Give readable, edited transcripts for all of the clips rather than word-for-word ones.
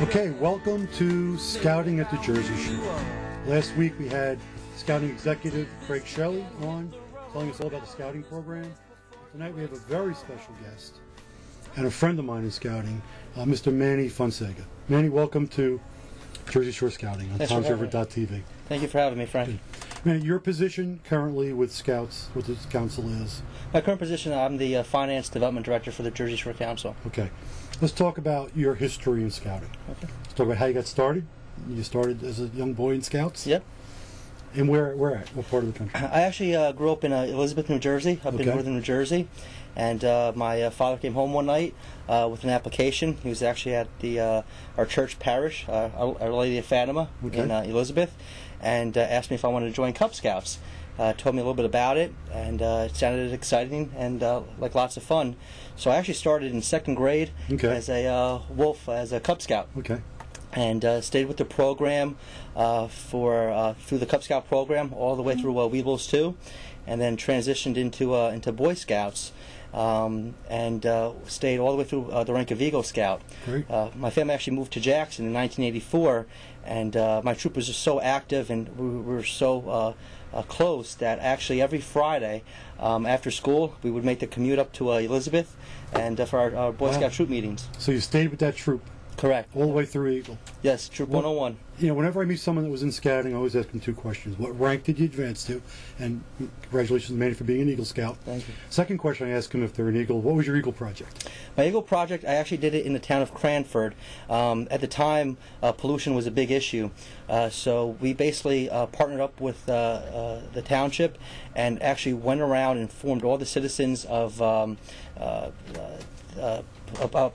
Okay, welcome to Scouting at the Jersey Shore. Last week we had Scouting Executive Craig Shelley on, telling us all about the Scouting program. Tonight we have a very special guest and a friend of mine in Scouting, Mr. Manny Fonseca. Manny, welcome to Jersey Shore Scouting on TomsRiver.tv. Thank you for having me, Frank. Manny, your position currently with Scouts, what the council is? My current position, I'm the Finance Development Director for the Jersey Shore Council. Okay. Let's talk about your history in Scouting. Okay. Let's talk about how you got started. You started as a young boy in Scouts? Yep. And where at? What part of the country? I actually grew up in Elizabeth, New Jersey, up in northern New Jersey. And my father came home one night with an application. He was actually at our church parish, Our Lady of Fatima in Elizabeth, and asked me if I wanted to join Cub Scouts. Told me a little bit about it, and it sounded exciting and like lots of fun. So I actually started in second grade as a wolf, as a Cub Scout. Okay. And stayed with the program through the Cub Scout program all the way through Weebles 2, and then transitioned into Boy Scouts, and stayed all the way through the rank of Eagle Scout. Great. My family actually moved to Jackson in 1984, and my troop was just so active, and we were so close that actually every Friday after school we would make the commute up to Elizabeth and for our Boy Scout troop meetings. So you stayed with that troop? Correct. All the way through Eagle? Yes, Troop 101. You know, whenever I meet someone that was in Scouting, I always ask them two questions. What rank did you advance to? And congratulations, Manny, for being an Eagle Scout. Thank you. Second question, I ask them if they're an Eagle. What was your Eagle project? My Eagle project, I actually did it in the town of Cranford. At the time, pollution was a big issue. So we basically partnered up with the township and actually went around and informed all the citizens of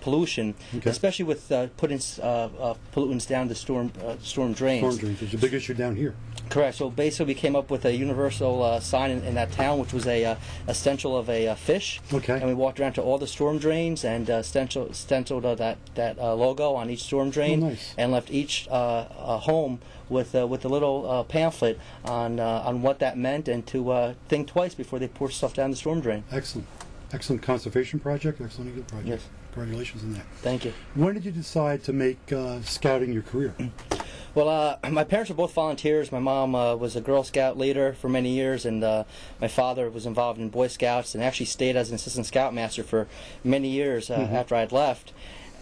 pollution, especially with putting pollutants down the storm drains. Storm drains, it's a big issue down here. Correct. So basically, we came up with a universal sign in that town, which was a stencil of a fish. Okay. And we walked around to all the storm drains and stenciled that logo on each storm drain. Oh, nice. And left each home with a little pamphlet on what that meant and to think twice before they pour stuff down the storm drain. Excellent. Excellent conservation project, excellent Eagle project. Yes. Congratulations on that. Thank you. When did you decide to make Scouting your career? Well, my parents were both volunteers. My mom was a Girl Scout leader for many years, and my father was involved in Boy Scouts and actually stayed as an assistant scoutmaster for many years after I had left.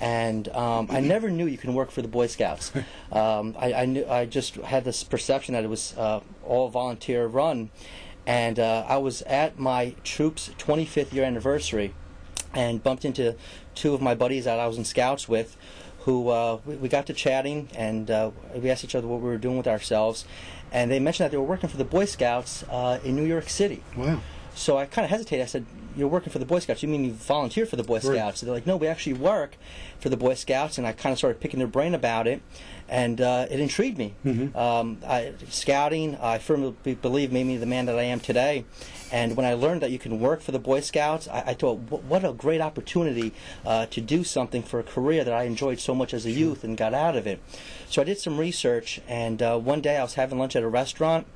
And I never knew you can work for the Boy Scouts. I just had this perception that it was all volunteer run. And I was at my troop's 25th year anniversary and bumped into two of my buddies that I was in Scouts with, who we got to chatting, and we asked each other what we were doing with ourselves, and they mentioned that they were working for the Boy Scouts in New York City. Wow. So I kind of hesitated. I said, "You're working for the Boy Scouts? You mean you volunteer for the Boy Scouts?" So they're like, "No, we actually work for the Boy Scouts." And I kind of started picking their brain about it, and it intrigued me. Scouting, I firmly believe, made me the man that I am today. And when I learned that you can work for the Boy Scouts, I thought, what a great opportunity to do something for a career that I enjoyed so much as a youth and got out of it. So I did some research, and one day I was having lunch at a restaurant.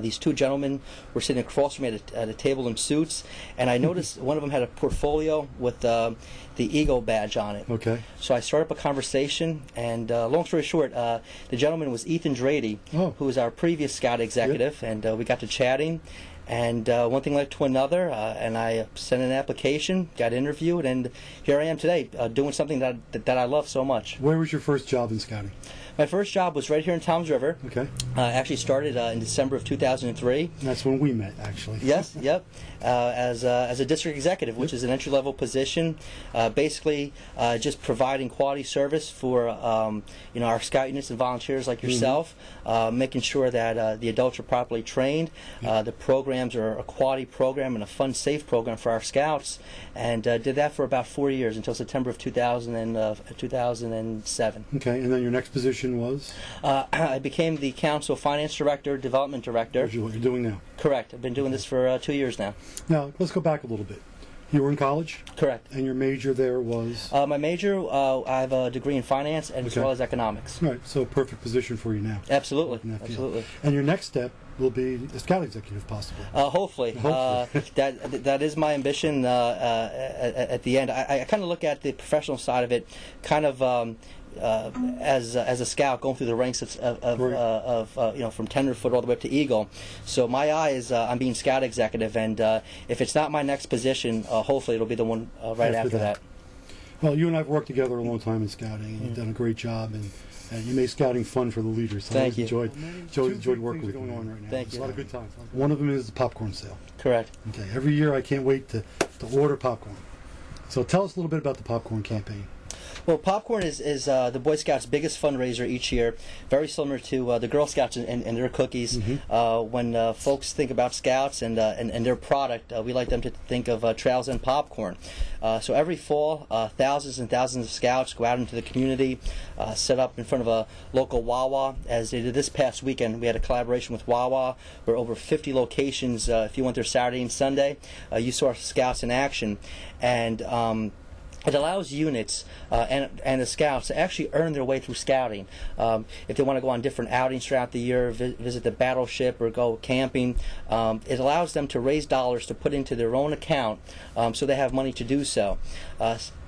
These two gentlemen were sitting across from me at a table in suits, and I noticed one of them had a portfolio with the Eagle badge on it. Okay. So I started up a conversation, and long story short, the gentleman was Ethan Drady, who was our previous Scout executive, and we got to chatting. And one thing led to another, and I sent an application, got interviewed, and here I am today, doing something that I love so much. Where was your first job in Scouting? My first job was right here in Toms River. Okay. I actually started in December of 2003. That's when we met, actually. Yes, yep. As a district executive, which is an entry-level position, basically just providing quality service for our Scout units and volunteers like yourself, making sure that the adults are properly trained, the programs are a quality program and a fun, safe program for our Scouts, and did that for about 4 years until September of 2007. Okay, and then your next position was? I became the Council Finance Director, Development Director. Which is what you're doing now? Correct. I've been doing this for 2 years now. Now, let's go back a little bit. You were in college? Correct. And your major there was? My major, I have a degree in finance and as well as economics. Right, so perfect position for you now. Absolutely. Absolutely. And your next step will be a scout executive, possibly. Hopefully. That is my ambition at the end. I kind of look at the professional side of it kind of as a scout going through the ranks of from tenderfoot all the way up to eagle. So my eye is on being scout executive, and if it's not my next position, hopefully it'll be the one right after that. Well, you and I have worked together a long time in scouting, and you've done a great job, and you made scouting fun for the leaders. So Thank you. Enjoyed working with you. Going on right now. Thank you. A lot of good times. One of them is the popcorn sale. Correct. Okay. Every year I can't wait to order popcorn. So tell us a little bit about the popcorn campaign. Well, popcorn is the Boy Scouts' biggest fundraiser each year, very similar to the Girl Scouts and their cookies. When folks think about Scouts and their product, we like them to think of Trails and popcorn. So every fall, thousands and thousands of Scouts go out into the community, set up in front of a local Wawa. As they did this past weekend, we had a collaboration with Wawa, where over 50 locations, if you went there Saturday and Sunday, you saw Scouts in action. And it allows units and the Scouts to actually earn their way through scouting. If they want to go on different outings throughout the year, visit the battleship or go camping, it allows them to raise dollars to put into their own account so they have money to do so.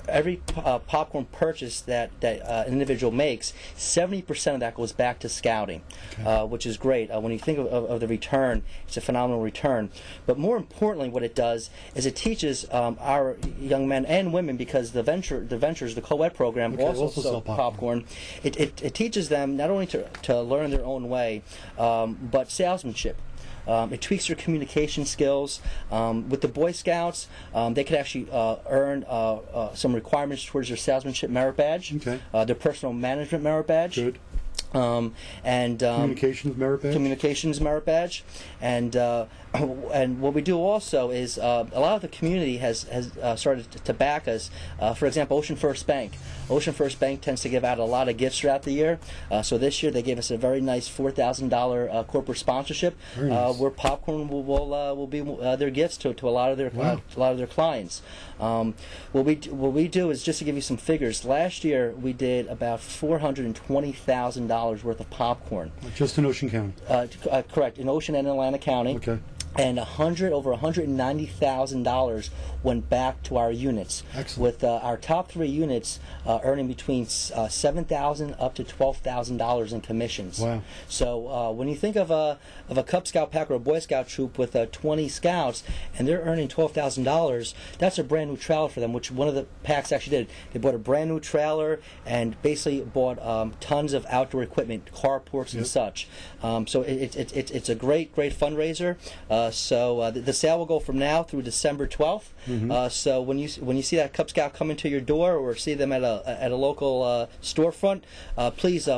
Every popcorn purchase that an individual makes, 70% of that goes back to scouting, which is great. When you think of the return, it's a phenomenal return. But more importantly, what it does is it teaches our young men and women, because the Ventures, the co-ed program, also sell popcorn. It teaches them not only to learn their own way, but salesmanship. It tweaks their communication skills. With the Boy Scouts, they could actually earn some requirements towards their salesmanship merit badge, their personal management merit badge. Good. And communications merit badge, and what we do also is a lot of the community has started to back us. For example, Ocean First Bank. Ocean First Bank tends to give out a lot of gifts throughout the year. So this year they gave us a very nice $4,000 corporate sponsorship, where popcorn will be their gifts to a lot of their clients. What we do is, just to give you some figures. Last year we did about $420,000 worth of popcorn. Just in Ocean County. Correct, in Ocean and Atlantic County. Okay. And over $190,000 went back to our units. Excellent. With our top 3 units earning between $7,000 up to $12,000 in commissions. Wow! So when you think of a Cub Scout pack or a Boy Scout troop with 20 Scouts, and they're earning $12,000, that's a brand new trailer for them. Which one of the packs actually did. They bought a brand new trailer and basically bought tons of outdoor equipment, carports and such. So it's a great fundraiser. So the sale will go from now through December 12th. So when you see that Cub Scout come into your door, or see them at a local storefront, please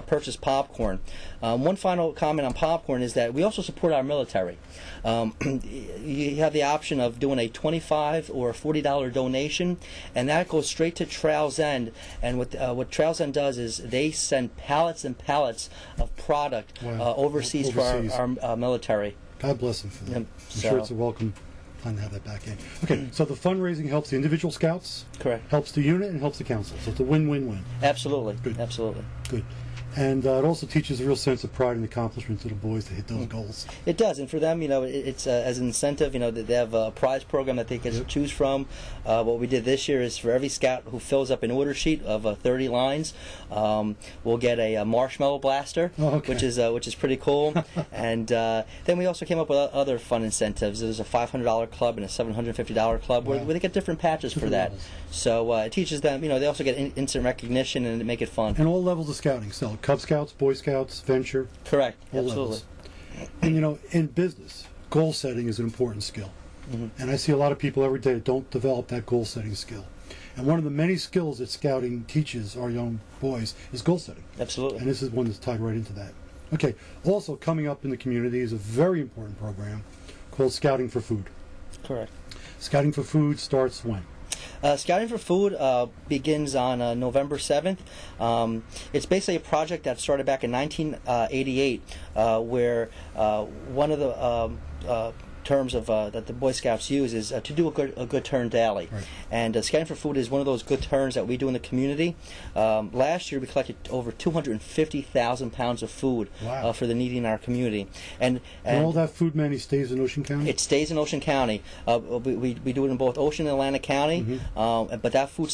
purchase popcorn. One final comment on popcorn is that we also support our military. You have the option of doing a $25 or $40 donation, and that goes straight to Trails End. And what Trails End does is they send pallets and pallets of product overseas for our military. God bless them for that. I'm sure it's a welcome time to have that back in. Okay, so the fundraising helps the individual Scouts, correct, helps the unit, and helps the council. So it's a win-win-win. Absolutely. Good. Absolutely. Good. And it also teaches a real sense of pride and accomplishment to the boys to hit those goals. It does, and for them, it's as an incentive. They have a prize program that they can choose from. What we did this year is, for every Scout who fills up an order sheet of 30 lines, we'll get a marshmallow blaster, which is pretty cool. And then we also came up with other fun incentives. There's a $500 club and a $750 club where they get different patches for that. So it teaches them. They also get instant recognition and make it fun. And all levels of scouting. So Cub Scouts, Boy Scouts, Venture. Correct. All Absolutely. Levels. And in business, goal setting is an important skill. And I see a lot of people every day that don't develop that goal setting skill. And one of the many skills that scouting teaches our young boys is goal setting. Absolutely. And this is one that's tied right into that. Okay. Also coming up in the community is a very important program called Scouting for Food. Correct. Scouting for Food starts when? Scouting for Food begins on November 7th. It's basically a project that started back in 1988, where one of the terms of that the Boy Scouts use is to do a good turn daily. Right. And Scouting for Food is one of those good turns that we do in the community. Last year we collected over 250,000 pounds of food wow. for the needy in our community. And all that food, Manny, stays in Ocean County? It stays in Ocean County. We do it in both Ocean and Atlantic County, but that food